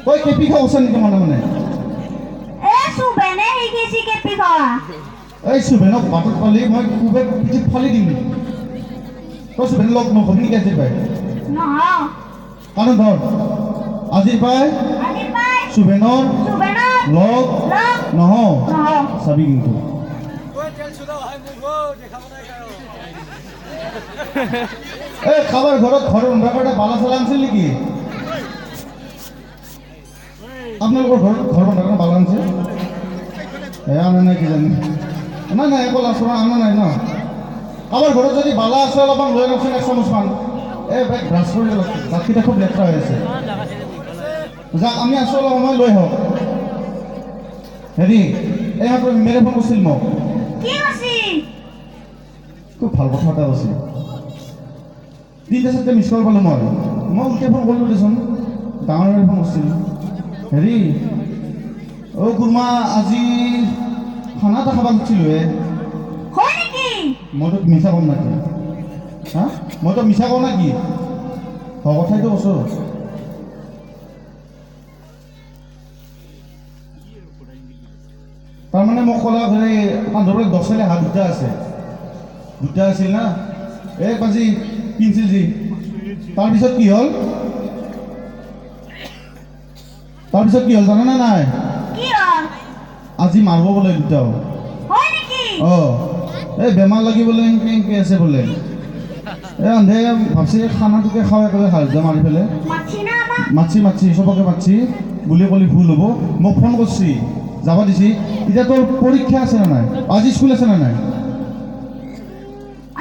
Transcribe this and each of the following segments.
তই কেপি খাওঁছ নেকি মনে মনে সুবেনে শিকিছি কেপি খোৱা এই সুবেনক বাটত পালি মই খুবে পিঠিত ফালি দিম নেকি তই সুবেনৰ লগ নকবি নেকি আজিৰ পাই নহয় কাৰণ ধৰ আজিৰ পাই সুবেনৰ লগ নহওঁ চাবি কিন্তু এই খাবাৰ ঘৰত ঘৰৰ ৰন্ধাৰ বালা চালা আনিছিল নেকি আপোনালোকৰ ঘৰত ঘৰ ৰন্ধাৰ কাৰণে বালা আনিছিল আনা নাই কিজানি নাই নাই একো লাজ কৰা আনা নাই ন আমাৰ ঘৰত যদি বালা আছে অলপমান লৈ আনকচোন 1 চামুচমান এই বেগ ব্ৰাছ কৰি দাঁতকেইটা খুব লেতেৰা হৈ আছে যাক আমি আছোঁ অলপ সময় লৈ আহক হেৰি এই মাত্ৰ মেৰে ফোন কৰিছিল মোক খুব ভাল কথা এটা কৈছিল 3-4টা মিছ কল পালোঁ মই উল্টে ফোন কৰিলোঁ দেচোন ডাঙৰ ফোন কৰিছিল হেৰি অ' কুৰ্মা আজি খানা এটা খাব খুজিছিলোঁ মইতো মিছা কম নাকি হা মইতো মিছা কওঁ না কি কথাইতো কৈছোঁ তাৰমানে মোক ক'লা হেৰি কান্ধৰ 10 চাইলে হাত দুটা আছিল না এই বাজি কিনছিল যি তাৰপিছত কি হ'ল জানানে নাই আজি মাৰিব বোলে দুটাও এই বেমাৰ লাগিবলৈ এনেকৈ আছে বোলে এই আন্ধে ভাবছি খানাটোকে খাওঁ একেবাৰে হালধা মাৰি পেলাই মাতছি চবকে মাতছি বুলি ক'লে ভুল হ'ব মোক ফোন কৰিছি যাব দিছি এতিয়া তোৰ পৰীক্ষা আছে নে নাই আজি স্কুল আছে নে নাই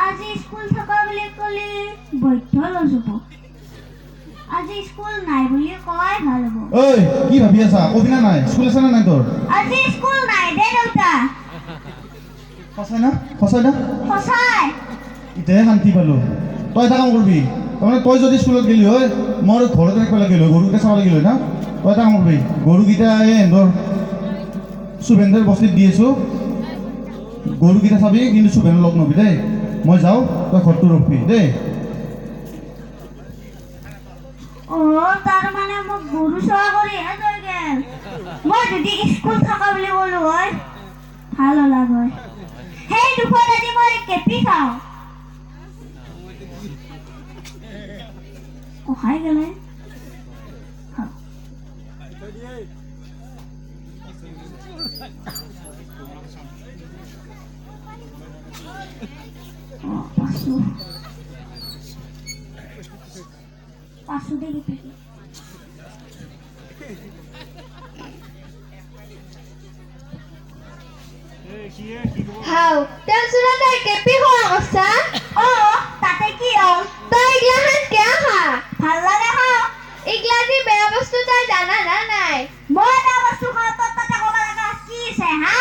আজি স্কুল থকা বুলি ক'লে বৈধ্য লজব আজি স্কুল নাই বুলি কয় ভাল হ'ব ঐ কি ভাবি আছা কবি না নাই স্কুল আছে নে নাই তোৰ আজি স্কুল নাই দে দেউতা সঁচাই না সঁচাই এতিয়াহে শান্তি পালোঁ তই এটা কাম কৰিবি তাৰমানে তই যদি স্কুলত গেলি হয় মই ঘৰতে থাকিব লাগিল হয় গৰুকেইটা চাব লাগিল হয় না তই এটা কাম কৰিবি গৰুকেইটা এই ধৰ সুবেন্দৰ বস্তিত দি আছোঁ গৰুকেইটা চাবি কিন্তু সুবেন্দৰ লগ নবি দেই মই যাওঁ তই ঘৰটো ৰখবি দেই তাৰ মানে মোক গৰু চোৱা কৰি মই যদি স্কুল থকা বুলি ক'লো হয় ভাল হ'লা হয় সেই দুখন আজি মই কেপি খাওঁ খাই গেলে পাঁচশো দেখি পেকি হাও টেনচন নাই কেপি খোৱা কছা তাতে কি হ'ল তই ইগলাখান কিয় খা ভাল লাগে খাওঁ ইগলা যি বেয়া বস্তু তই জানা না নাই মই এটা বস্তু খাওঁ তোৰ তাতে ক'ব লগা কি আছে হা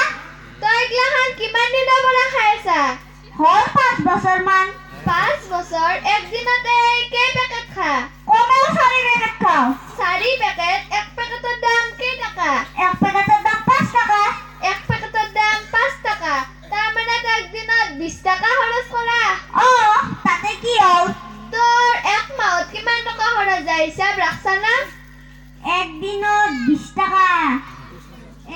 তই ইগলাখান কিমান দিনৰ পৰা খাই আছা হ'ল 5 বছৰমান 5 বছৰ একদিনতে কেই পেকেট খা কমেও 4 পেকেট খাওঁ 4 পেকেট এক পেকেটৰ দাম কেই টকা এক পেকেটৰ দাম 5 টকা এক পেকেটৰ দাম 5 টকা তাৰমানে তই একদিনত 20 টকা খৰচ কৰা তাতে কি হ'ল তোৰ এক মাহত কিমান টকা খৰচ যায় হিচাপ ৰাখছা না একদিনত 20 টকা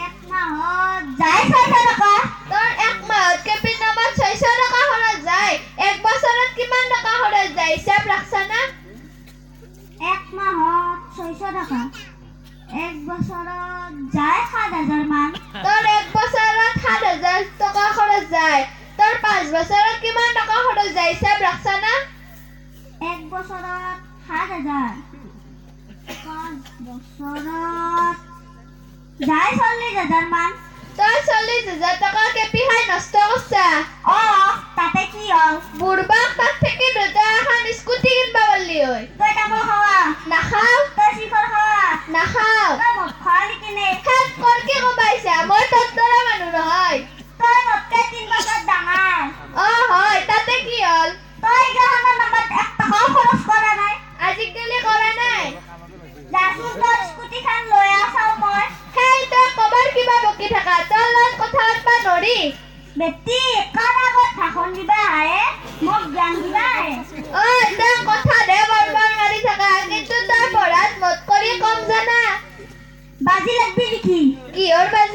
এক মাহত যায় 600 টকা তোৰ এক মাহত কেপিৰ নামত 600 টকা খৰচ যায় এক বছৰত কিমান টকা খৰচ যায় হিচাপ ৰাখছা না এক মাহত 600 টকা এক বছৰত যায় 7,000 মান তোৰ এক বছৰত 7,000 টকা খৰচ যায় তোৰ 5 বছৰত কিমান টকা খৰচ যায় হিচাপ ৰাখছা না এক বছৰত 7,000 5 বছৰত যায় 40,000 মান তোৰ 40,000 টকা কেপি খাই নষ্ট কৰছা তাতে কি হ'ল বুঢ়বাক তাক থেকে দুটা এখন স্কুটি কিনবা পাৰলি হয় তই তামোল খাৱা নাখাও তই চিখৰ খাৱা নাখাও তই মদ খোৱালি কিনে হেল্প কৰকে কবাইছা মই তোৰ দৰে মানুহ নহয় তই মোতকে 3 বছৰ ডাঙৰ হয় তাতে কি হ'ল তই এইগিলাখনৰ নামত 1 টকাও খৰচ কৰা নাই আজিকালি কৰা নাই যাচোন তই স্কুটিখন লৈ চাওঁ মই হেই তই কবাৰ কিবা বকি থাকা তোৰ লগত কথা পাতবা নৰি বেটি কাৰ আগত ভাষণ দিবা আহে মোক জ্ঞান দিবা আহে তই কথা দে বাৰ বাৰ মাৰি থাকা কিন্তু তই পঢ়াত মত কৰি কম জানা বাজি লাগবি নেকি কিহৰ বাজি